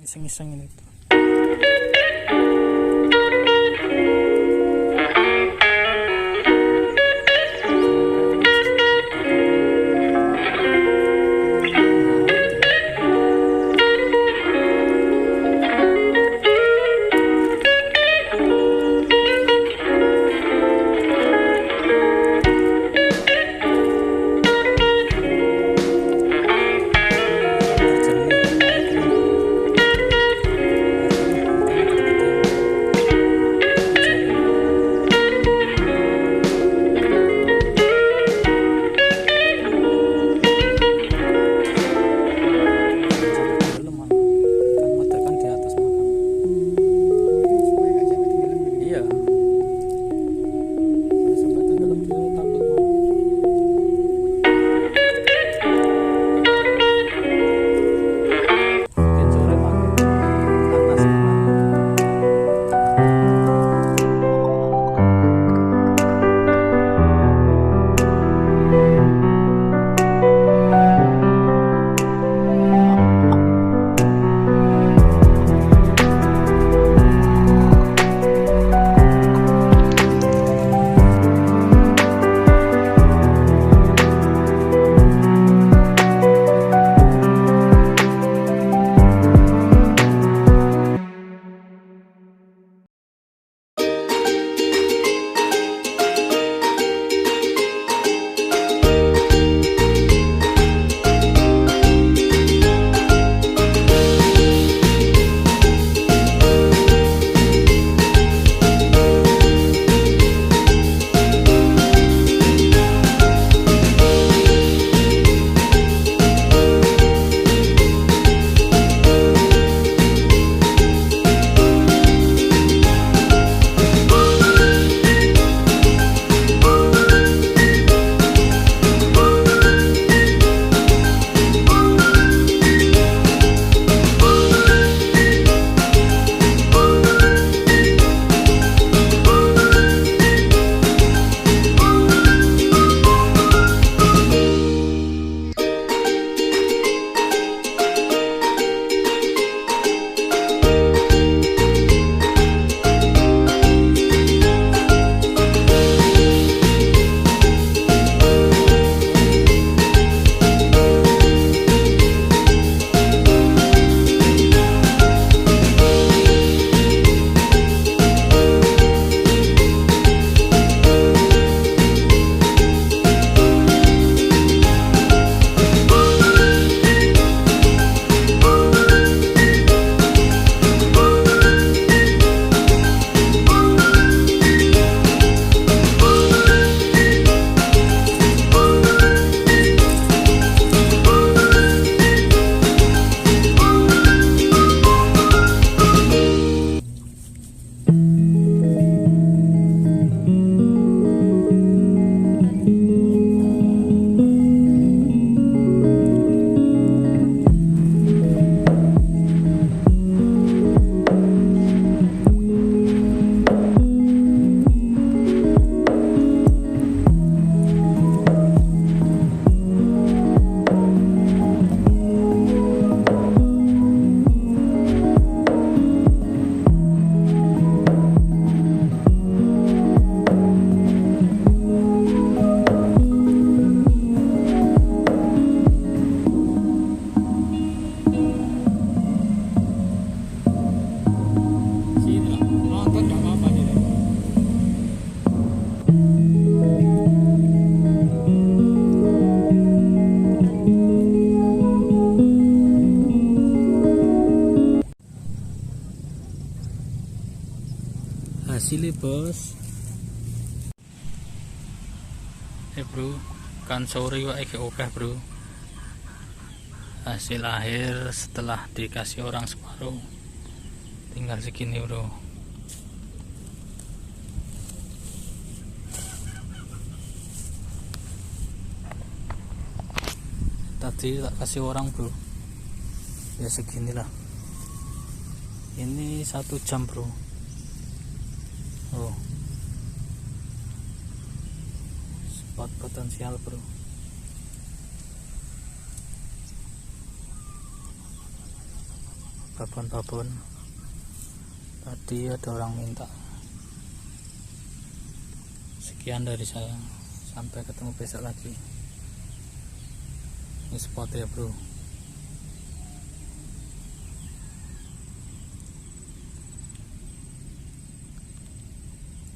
iseng-iseng ini tuh. Hasilnya bos, bro, kan sore wae oke bro. Hasil akhir setelah dikasih orang separuh tinggal segini bro. Tadi tak kasih orang bro, ya seginilah. Ini 1 jam bro. Oh, spot potensial bro. babon-babon. Tadi ada orang minta. Sekian dari saya, sampai ketemu besok lagi. Ini spot ya bro.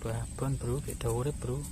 Babon bro, beda urip bro.